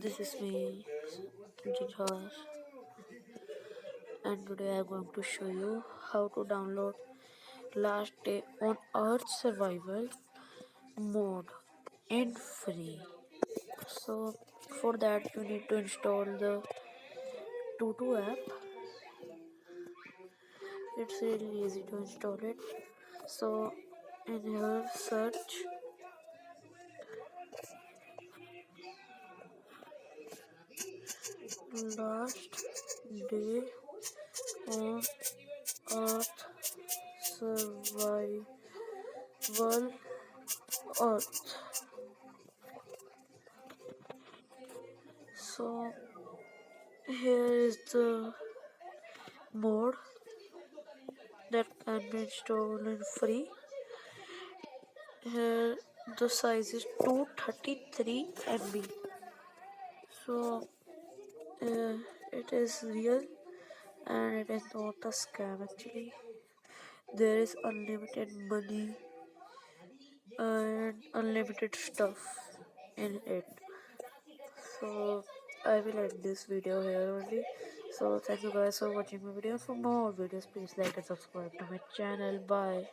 this is me, Jihar, and today I'm going to show you how to download Last Day on Earth Survival mode in free. So, for that, you need to install the Tutu app. It's really easy to install it. So, in here, search Last Day on Earth Survival Earth. So here is the mode that can be installed in free. Here the size is 233 MB. So it is real and it is not a scam actually. There is unlimited money and unlimited stuff in it. So I will end this video here only. So thank you guys for watching my video. For more videos please like and subscribe to my channel. Bye.